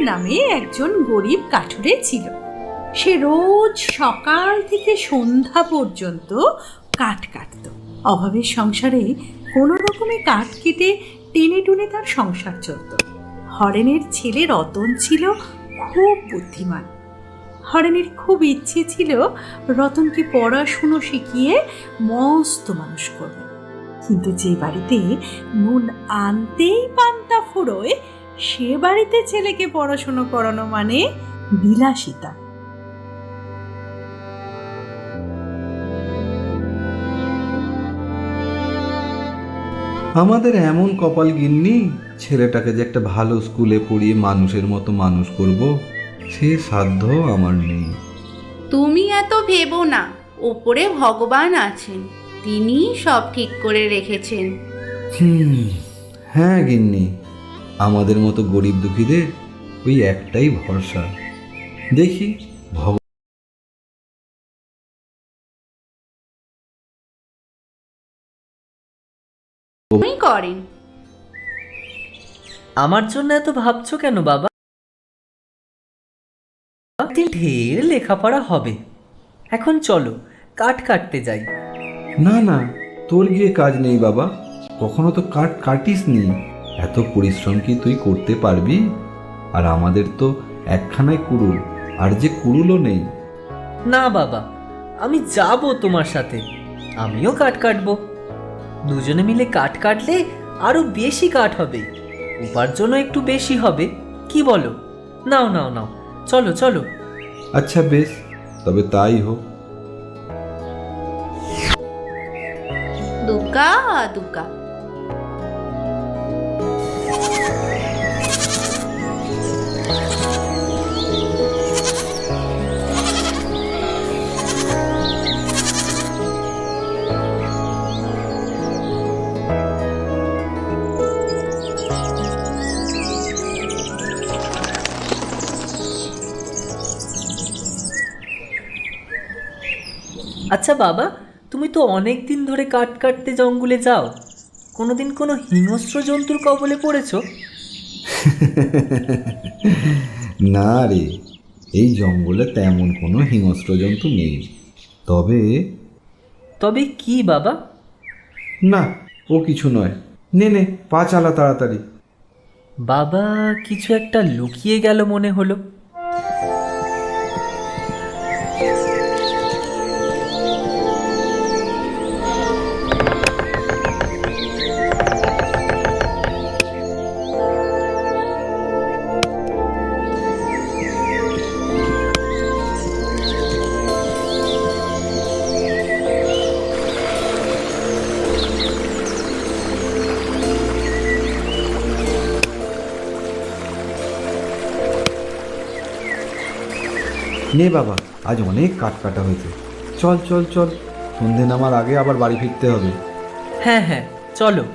নামে একজন গরিব কাঠুরে ছিল। সে রোজ সকাল থেকে সন্ধ্যা পর্যন্ত কাঠ কাটত। অভাবের সংসারে কোনো রকমে কাঠ কেটে টেনে টুনে তার সংসার চলত। হরেনের ছেলে রতন ছিল খুব বুদ্ধিমান। হরেনের খুব ইচ্ছে ছিল রতনকে পড়াশুনো শিখিয়ে মস্ত মানুষ করবে। কিন্তু যে বাড়িতে নুন আনতেই পান্তা ফুরোয়, সে বাড়িতে ছেলেকে পড়াশুনো করানো মানে বিলাসিতা। আমাদের এমন কপাল গিন্নি, ছেলেটাকে যে একটা ভালো স্কুলে পড়িয়ে মানুষের মতো মানুষ করব, সে সাধ্য আমার নেই। তুমি এত ভেবো না, ওপরে ভগবান আছেন, তিনি সব ঠিক করে রেখেছেন। হ্যাঁ গিন্নি, আমাদের মতো গরিব দুঃখীদের ওই একটাই ভরসা। দেখি তুমি করেন। আমার জন্য এত ভাবছো কেন বাবা? ঢের লেখাপড়া হবে। এখন চলো কাঠ কাটতে যাই। না না, তোর গিয়ে কাজ নেই বাবা, কখনো তো কাঠ কাটিস নি। এত পরিশ্রম কি তুই করতে পারবি? আর আমাদের তো একখানায় কুড়ুল, আর যে কুড়ুলও নেই। না বাবা, আমি যাব তোমার সাথে, আমিও কাঠ কাটবো। দুজনে মিলে কাঠ কাটলে আরো বেশি কাঠ হবে, উপার্জনও একটু বেশি হবে। কি বলো? নাও নাও নাও, চলো চলো। আচ্ছা বেশ, তবে তাই হোক। দুগ্গা দুগ্গা। আচ্ছা বাবা, তুমি তো অনেক দিন ধরে কাঠ কাটতে জঙ্গলে যাও, কোনোদিন কোনো হিংস্র জন্তুর কবলে পড়েছো? না রে, এই জঙ্গলে তেমন কোনো হিংস্র জন্তু নেই। তবে তবে কি বাবা? না, ও কিছু নয়। নে নে, পা চালা তাড়াতাড়ি। বাবা কিছু একটা লুকিয়ে গেল মনে হলো। নে বাবা, আজ অনেক কাঠ কাটা হয়েছে। চল চল চল, সন্ধে নামার আগে আবার বাড়ি ফিরতে হবে। হ্যাঁ হ্যাঁ, চলো।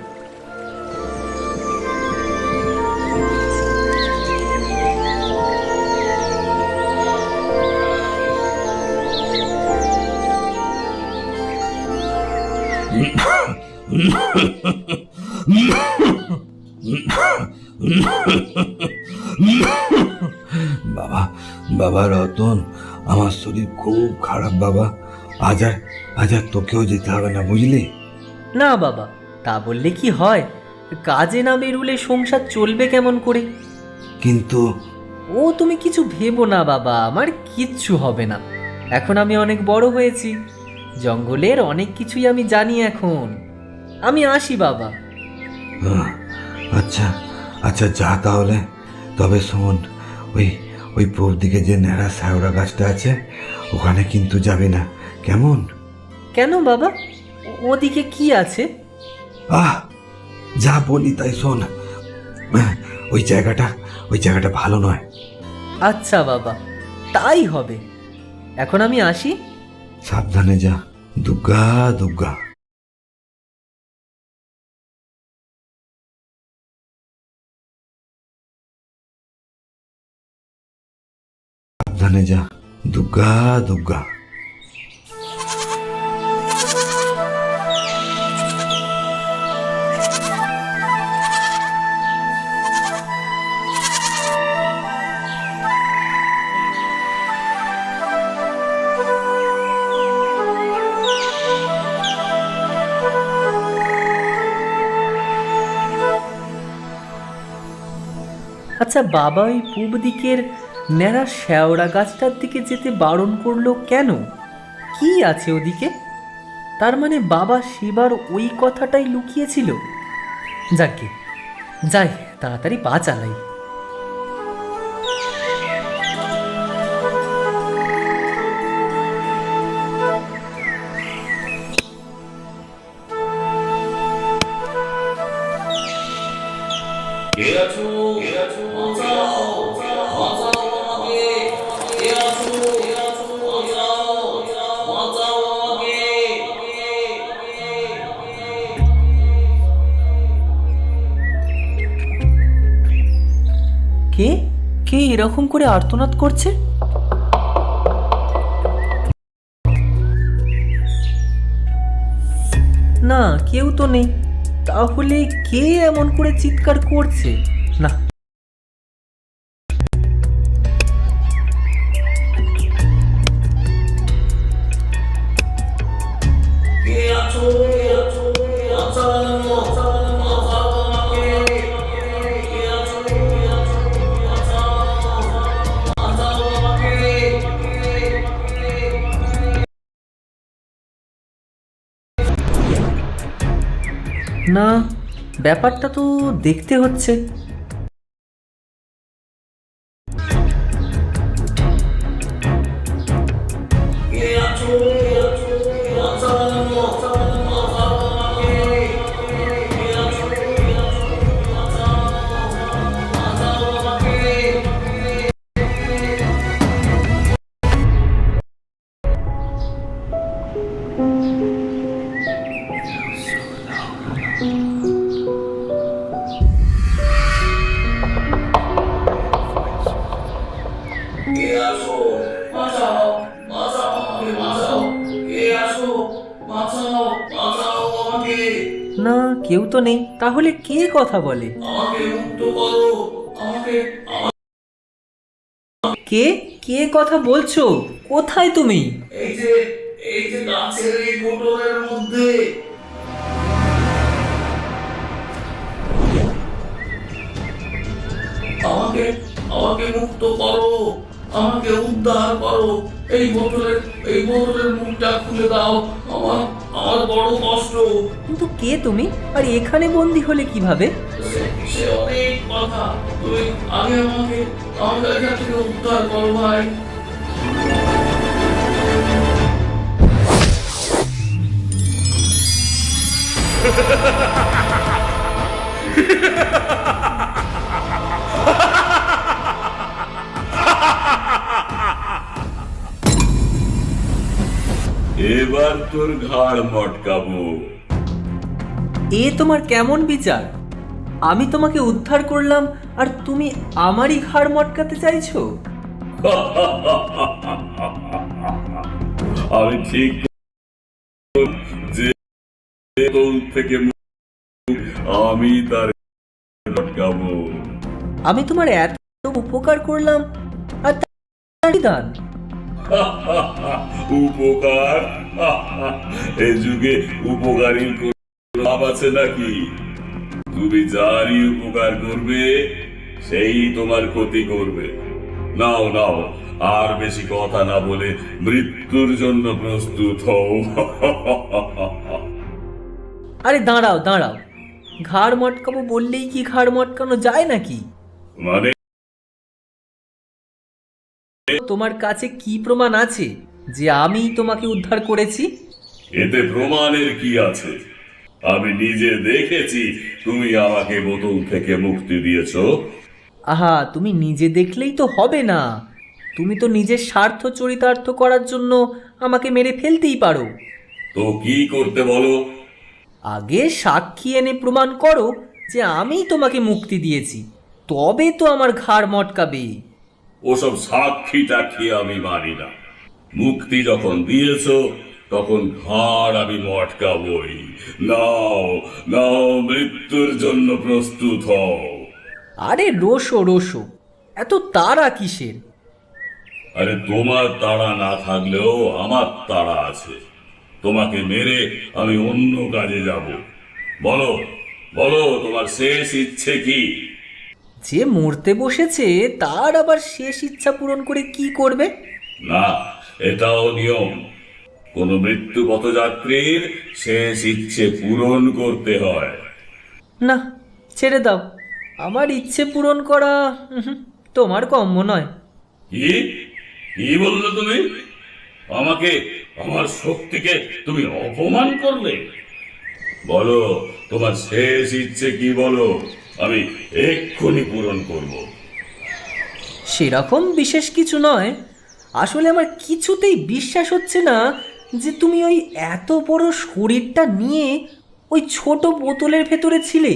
বাবা, বাবা রতন, আমার শরীর খুব খারাপ বাবা। আজ আর তোকেও যেতে হবে না, বুঝলি? না বাবা, তা বললে কি হয়? কাজে না বেরুলে সংসার চলবে কেমন করে? কিন্তু ও তুমি কিছু ভেবো না বাবা, আমার কিচ্ছু হবে না। এখন আমি অনেক বড় হয়েছি, জঙ্গলের অনেক কিছুই আমি জানি এখন। আমি আসি বাবা। আচ্ছা আচ্ছা, যা তাহলে। তবে শোন, ওই ওই পূব দিকে যে ন্যাড়া শ্যাওড়া গাছটা আছে, ওখানে কিন্তু যাবি না, কেমন? কেন বাবা, ওদিকে কি আছে? আহ, যা বলি তাই শোন। ওই জায়গাটা ভালো নয়। আচ্ছা বাবা, তাই হবে। এখন আমি আসি। সাবধানে যা, দুর্গা দুর্গা। সাবধানে যা, দুর্গা দুর্গা। আচ্ছা, বাবা ওই পূব দিকের ন্যাড়া শ্যাওড়া গাছটার দিকে যেতে বারণ করলো কেন? কি আছে ওদিকে? তার মানে বাবা সেবার ওই কথাটাই লুকিয়েছিল। যাকে যাই, তাড়াতাড়ি পা চালাই। কে কে এরকম করে আর্তনাদ করছে? না, কেউ তো নেই। তাহলে কে এমন করে চিৎকার করছে? না, না, ব্যাপারটা তো দেখতে হচ্ছে। না, কেউ তো নেই। তাহলে কে কথা বলে? কে কে কথা বলছো? কোথায় তুমি? এই যে গাছের এই কোটরের মধ্যে। আমাকে আমাকে মুক্ত করো, আমাকে উদ্ধার করো। এই বোতলের মুখটা খুলে দাও। আমার আমার বড় কষ্ট। কিন্তু কে তুমি, আর এখানে বন্দি হলে কিভাবে? সে অনেক কথা। তুমি আগে আমাকে এখান থেকে উদ্ধার করো ভাই। এবার তোর ঘাড় মটকাবো। এ তোমার কেমন বিচার? আমি তোমাকে উদ্ধার করলাম আর তুমি আমারই ঘাড় মটকাতে চাইছো? আমি ঠিক যে তোর থেকে আমি তার মটকাবো। আমি তোমার এত উপকার করলাম আর তার দান? উপকার? এ যুগে উপকারীর কোনো লাভ আছে নাকি? তুমি যারই উপকার করবে সেই তোমার ক্ষতি করবে। নাও নাও, আর বেশি কথা না বলে মৃত্যুর জন্য প্রস্তুত হও। আরে দাঁড়াও দাঁড়াও, ঘাড় মটকাবো বললেই কি ঘাড় মটকানো যায় নাকি? মানে তোমার কাছে কি প্রমাণ আছে যে আমি তোমাকে উদ্ধার করেছি? এতে প্রমাণের কি আছে? আমি নিজে দেখেছি তুমি আমাকে বোতল থেকে মুক্তি দিয়েছো। আহা, তুমি নিজে দেখলেই তো হবে না। তুমি তো নিজের স্বার্থ চরিতার্থ করার জন্য আমাকে মেরে ফেলতেই পারো। তো কি করতে বলো? আগে সাক্ষী এনে প্রমাণ করো যে আমি তোমাকে মুক্তি দিয়েছি, তবে তো আমার ঘাড় মটকাবে। ওসব সাক্ষী টাক্ষী আমি মানি না। মুক্তি যখন দিয়েছো তখন ঘাড় আমি মটকাবই। নাও নাও, মৃত্যুর জন্য প্রস্তুত হও। আরে রোসো রোসো, এত তাড়া কিসের? আরে তোমার তাড়া না থাকলেও আমার তাড়া আছে। তোমাকে মেরে আমি অন্য কাজে যাব। বলো বলো, তোমার শেষ ইচ্ছে কি? যে মরতে বসেছে তার আবার শেষ ইচ্ছা পূরণ করে কি করবে? না, এটাও নিয়ম। কোন মৃত্যু পথযাত্রীর শেষ ইচ্ছে পূরণ করতে হয়। না, ছেড়ে দাও। আমার ইচ্ছে পূরণ করা তোমার কম্য নয়। কি কি বললে তুমি? আমাকে, আমার শক্তিকে তুমি অপমান করলে? বলো, তোমার শেষ ইচ্ছে কি বলো, আমি এক্ষুনি পূরণ করব। সেরকম বিশেষ কিছু নয়। আসলে আমার কিছুতেই বিশ্বাস হচ্ছে না যে তুমি ওই এত বড় শরীরটা নিয়ে ওই ছোট বোতলের ভেতরে ছিলে।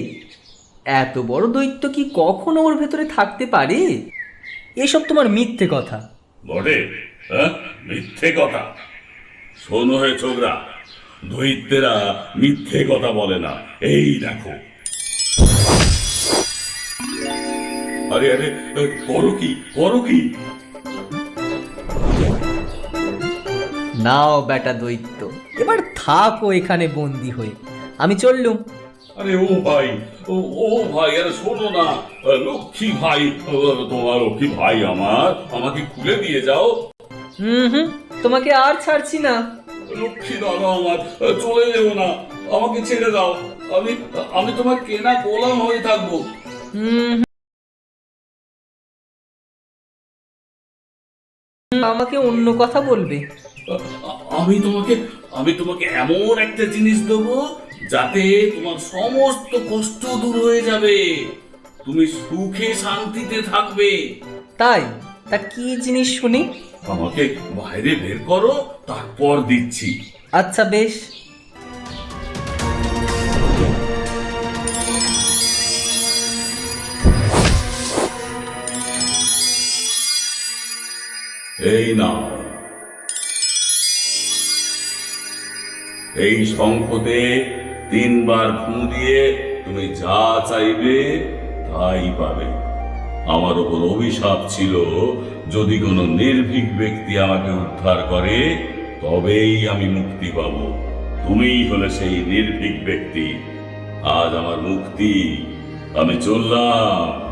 এত বড় দৈত্য কি কখনো ওর ভেতরে থাকতে পারে? এসব তোমার মিথ্যে কথা। বটে? হ্যাঁ, মিথ্যে কথা? শোনো হে ছোকরা, দৈত্যেরা মিথ্যে কথা বলে না। এই দেখো। আরে আরে, করো কি, করো কি? নাও বেটা দৈত্য, এবার থাকো এখানে বন্দি হয়ে। আমি চললুম। আরে ও ভাই, ও ও ভাই, আরে শোনো না, লক্ষ্মী ভাই, তোমার লক্ষ্মী ভাই আমাকে খুলে দিয়ে যাও। তোমাকে আর ছাড়ছি না। লক্ষ্মী দাদা আমার, চলে যেও না, আমাকে ছেড়ে দাও। আমি আমি তোমার কেনা গোলাম হয়ে থাকবো। আমাকে অন্য কথা বলবে। আমি তোমাকে এমন একটা জিনিস দেবো যাতে তোমার সমস্ত কষ্ট দূর হয়ে যাবে, তুমি সুখে শান্তিতে থাকবে। তাই? তা কি জিনিস শুনি? আমাকে বাইরে বের করো, তারপর দিচ্ছি। আচ্ছা বেশ। এই নাও, এই শঙ্খতে 3 বার ফু দিয়ে তুমি যা চাইবে তাই পাবে। আমার উপর অভিশাপ ছিল, যদি কোনো নির্ভীক ব্যক্তি আমাকে উদ্ধার করে তবেই আমি মুক্তি পাব। তুমিই হলে সেই নির্ভীক ব্যক্তি। আজ আমার মুক্তি, আমি চললাম।